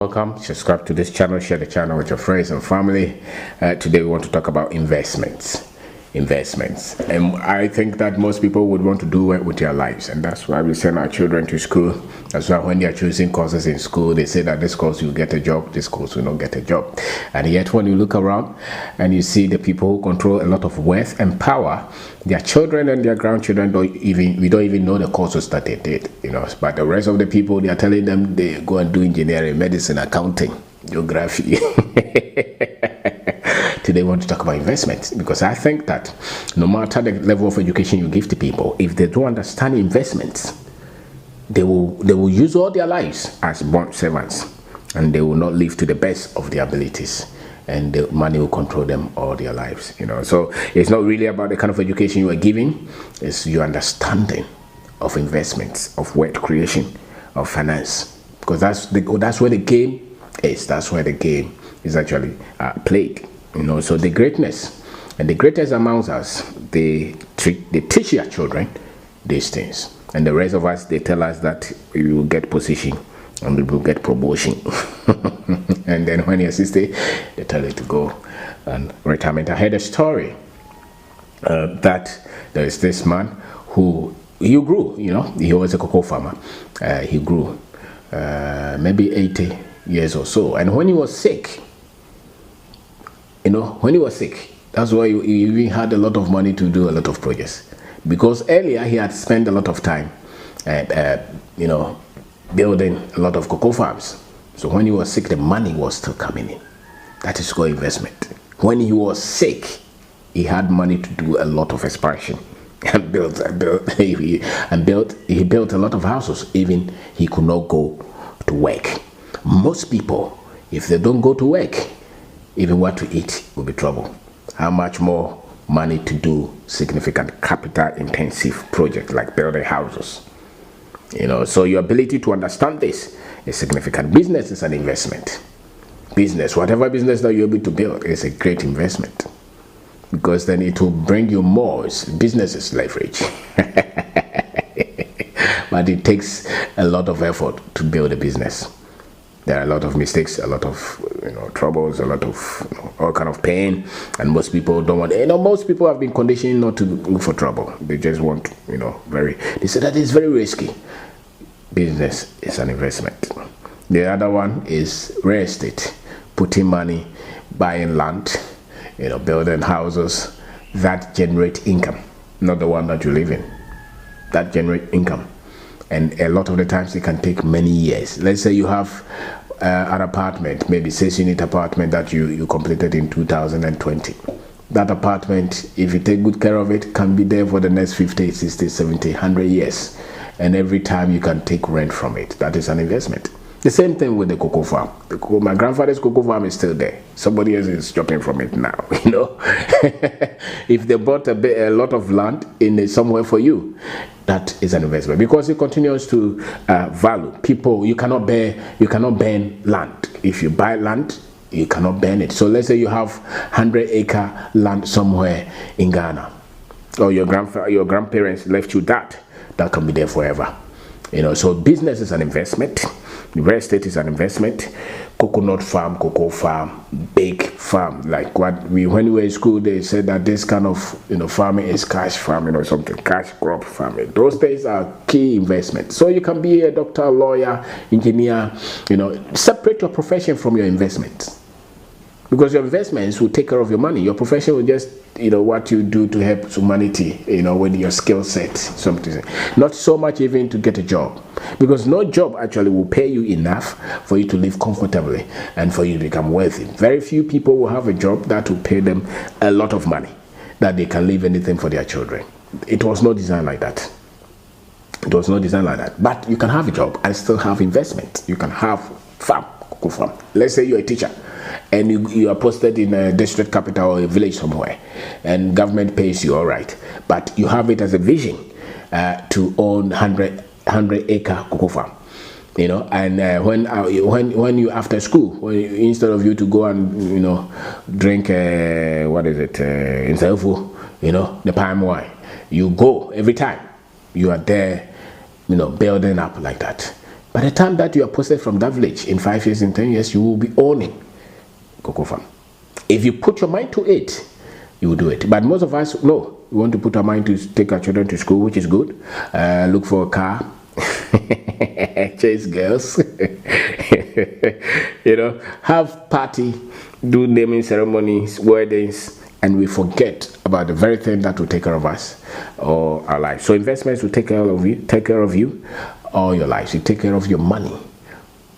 Welcome, subscribe to this channel, share the channel with your friends and family. Today we want to talk about investments. And I think that most people would want to do it with their lives, and that's why we send our children to school. That's why when they are choosing courses in school, they say that this course will get a job, this course will not get a job. And yet when you look around and you see the people who control a lot of wealth and power, their children and their grandchildren we don't even know the courses that they did, but the rest of the people, they are telling them they go and do engineering, medicine, accounting, geography. Today we want to talk about investments, because I think that no matter the level of education you give to people, if they don't understand investments, they will use all their lives as bond servants, and they will not live to the best of their abilities, and the money will control them all their lives. So it's not really about the kind of education you are giving, it's your understanding of investments, of wealth creation, of finance, because that's where the game is. That's where the game is actually played. So the greatness and the greatest amongst us, they teach their children these things, and the rest of us, they tell us that we will get position and we will get promotion. And then when you're 60, they tell you to go and retirement. I heard a story that there is this man who grew, he was a cocoa farmer. He grew maybe 80 years or so, and when he was sick, that's why he even had a lot of money to do a lot of projects, because earlier he had spent a lot of time building a lot of cocoa farms. So when he was sick, the money was still coming in. That is called investment. When he was sick, he had money to do a lot of expansion and he built a lot of houses. Even he could not go to work. Most people, if they don't go to work, even what to eat will be trouble. How much more money to do significant capital intensive projects like building houses? So your ability to understand this is significant. Business is an investment. Business, whatever business that you're able to build, is a great investment, because then it will bring you more. Business is leverage. But it takes a lot of effort to build a business. There are a lot of mistakes, a lot of troubles, a lot of all kind of pain, and most people don't want. Most people have been conditioned not to look for trouble. They just want, they say that it's very risky. Business is an investment. The other one is real estate, putting money, buying land, building houses that generate income, not the one that you live in. That generate income. And a lot of the times it can take many years. Let's say you have an apartment, maybe 6-unit apartment that you completed in 2020. That apartment, if you take good care of it, can be there for the next 50, 60, 70, 100 years. And every time you can take rent from it. That is an investment. The same thing with the cocoa farm. My grandfather's cocoa farm is still there. Somebody else is chopping from it now, If they bought a lot of land in somewhere for you, that is an investment, because it continues to value. People, you cannot burn land. If you buy land, you cannot burn it. So let's say you have 100-acre land somewhere in Ghana, or your grandparents left you that can be there forever. So business is an investment. Real estate is an investment. Coconut farm, cocoa farm, big farm. Like when we were in school, they said that this kind of farming is cash farming, something, cash crop farming. Those things are key investments. So you can be a doctor, lawyer, engineer. Separate your profession from your investments, because your investments will take care of your money. Your profession will just what you do to help humanity, with your skill set, something. Not so much even to get a job, because no job actually will pay you enough for you to live comfortably and for you to become wealthy. Very few people will have a job that will pay them a lot of money, that they can leave anything for their children. It was not designed like that. It was not designed like that. But you can have a job and still have investment. You can have cocoa farm. Let's say you're a teacher, and you are posted in a district capital or a village somewhere, and government pays you, all right, but you have it as a vision to own 100-acre cocoa farm, and when you after school, instead of you to go and drink insafu, the palm wine, you go every time you are there, building up like that. By the time that you are posted from that village, in 5 years, in 10 years, you will be owning cocoa farm. If you put your mind to it, you will do it. But most of us, no, we want to put our mind to take our children to school, which is good. Look for a car, chase girls, have party, do naming ceremonies, weddings, and we forget about the very thing that will take care of us or our life. So investments will take care of you all your life. You take care of your money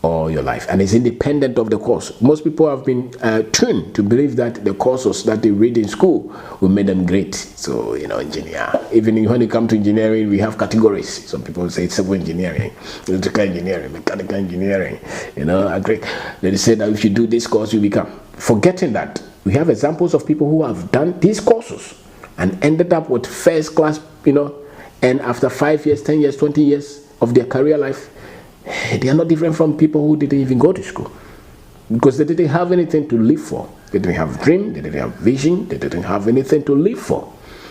all your life, and it's independent of the course. Most people have been tuned to believe that the courses that they read in school will make them great. So engineer, even when it comes to engineering, we have categories. Some people say civil engineering, electrical engineering, mechanical engineering, agri. They say that if you do this course, you become, forgetting that we have examples of people who have done these courses and ended up with first class, and after 5 years, 10 years, 20 years of their career life, they are not different from people who didn't even go to school, because they didn't have anything to live for. They didn't have dream, they didn't have vision, they didn't have anything to live for.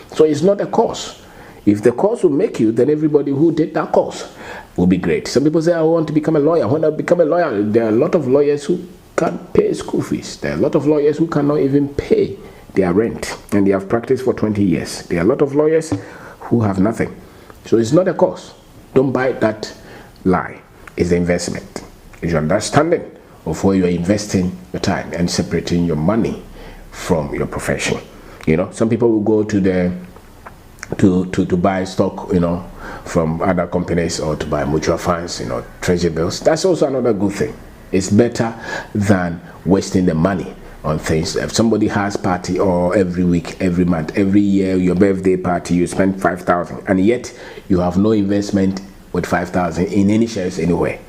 So it's not a course. If the course will make you, then everybody who did that course will be great. Some people say, I want to become a lawyer. When I become a lawyer, there are a lot of lawyers who can't pay school fees. There are a lot of lawyers who cannot even pay their rent, and they have practiced for 20 years. There are a lot of lawyers who have nothing. So it's not a course. Don't buy that lie. It's the investment. It's your understanding of where you are investing your time and separating your money from your profession. Some people will go to to buy stock, from other companies, or to buy mutual funds, treasury bills. That's also another good thing. It's better than wasting the money on things. If somebody has party, or every week, every month, every year, your birthday party, you spend 5,000, and yet you have no investment with 5,000 in any shares anywhere.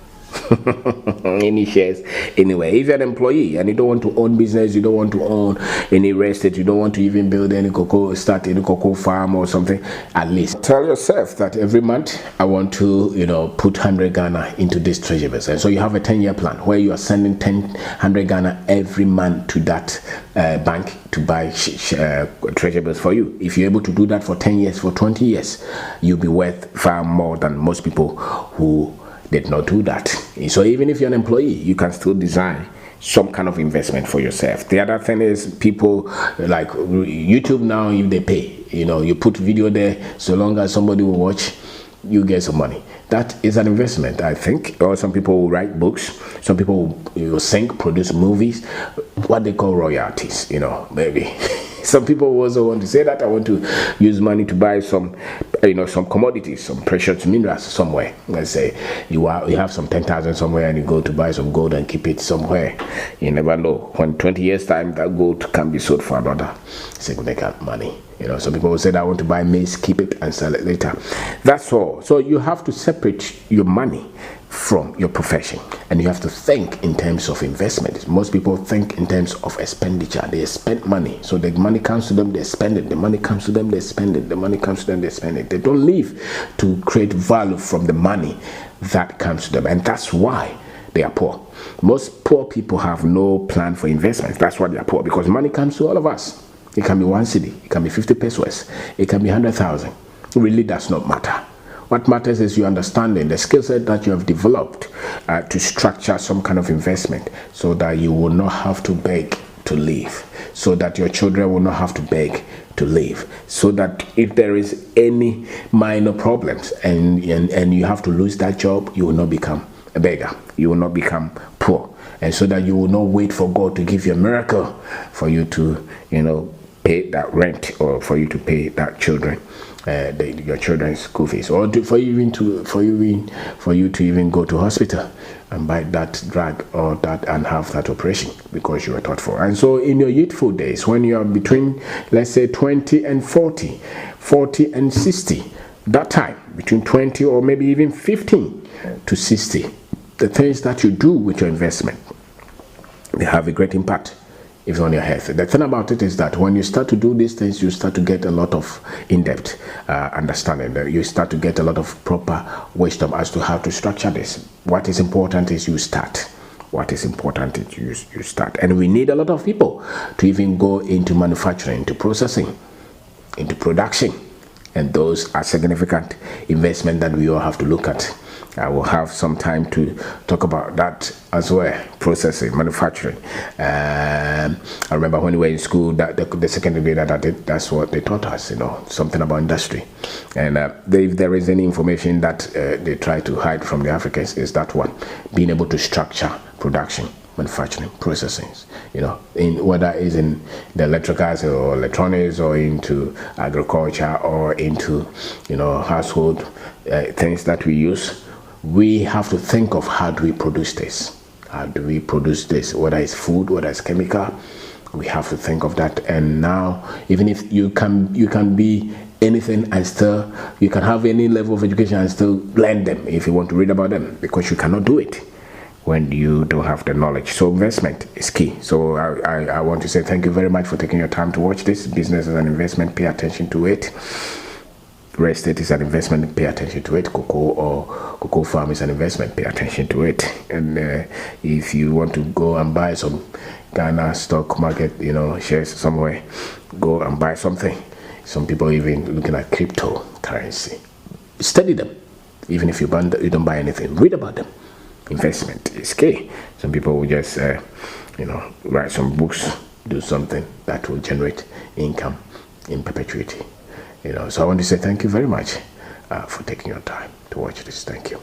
Any shares anywhere. If you're an employee and you don't want to own business, you don't want to own any real estate, you don't want to even build any start any cocoa farm or something, at least tell yourself that every month I want to put 100 Ghana into this treasury bills. And so you have a 10-year plan where you are sending 100 Ghana every month to that bank to buy treasury bills for you. If you're able to do that for 10 years, for 20 years, you'll be worth far more than most people who did not do that. So even if you're an employee, you can still design some kind of investment for yourself. The other thing is, people like YouTube now, if they pay, you put video there, so long as somebody will watch, you get some money. That is an investment, I think. Or some people will write books, some people will sing, produce movies, what they call royalties, maybe. Some people also want to say that I want to use money to buy some, some commodities, some precious minerals somewhere. Let's say you have some 10,000 somewhere, and you go to buy some gold and keep it somewhere. You never know. When 20 years time, that gold can be sold for another significant money. Some people will say that I want to buy maize, keep it and sell it later. That's all. So you have to separate your money from your profession, and you have to think in terms of investment. Most people think in terms of expenditure. They spend money, so the money comes to them, they spend it. The money comes to them, they spend it. The money comes to them, they spend it. They don't live to create value from the money that comes to them, and that's why they are poor. Most poor people have no plan for investment. That's why they are poor, because money comes to all of us. It can be 1 cedi, it can be 50 pesos, it can be 100,000. It really does not matter. What matters is your understanding, the skill set that you have developed to structure some kind of investment, so that you will not have to beg to live, so that your children will not have to beg to live, so that if there is any minor problems and you have to lose that job, you will not become a beggar, you will not become poor, and so that you will not wait for God to give you a miracle for you to pay that rent, or for you to pay that your children's school fees, or for you to even go to hospital and buy that drug or that and have that operation because you were taught for. And so in your youthful days, when you are between, let's say, 20 and 40, 40 and 60, that time between 20 or maybe even 15 to 60, the things that you do with your investment, they have a great impact if on your health. The thing about it is that when you start to do these things, you start to get a lot of in-depth understanding. You start to get a lot of proper wisdom as to how to structure this. What is important is you start. What is important is you start. And we need a lot of people to even go into manufacturing, into processing, into production. And those are significant investment that we all have to look at I will have some time to talk about that as well. Processing, manufacturing. I remember when we were in school, that the second degree that I did, that's what they taught us, something about industry. And if there is any information that they try to hide from the Africans, is that one, being able to structure production, manufacturing, processing, in whether it's in the electricals or electronics or into agriculture or into household things that we use. We have to think of how do we produce this, whether it's food, whether it's chemical. We have to think of that. And now, even if you can be anything and still, you can have any level of education and still learn them if you want to read about them, because you cannot do it when you don't have the knowledge. So investment is key. So I want to say thank you very much for taking your time to watch this. Business is an investment, pay attention to it. Real estate is an investment, pay attention to it. Cocoa farm is an investment, pay attention to it. And if you want to go and buy some Ghana stock market, shares somewhere, go and buy something. Some people even looking at cryptocurrency. Study them. Even if you don't buy anything, read about them. Investment is key. Some people will just, write some books, do something that will generate income in perpetuity. So I want to say thank you very much for taking your time to watch this. Thank you.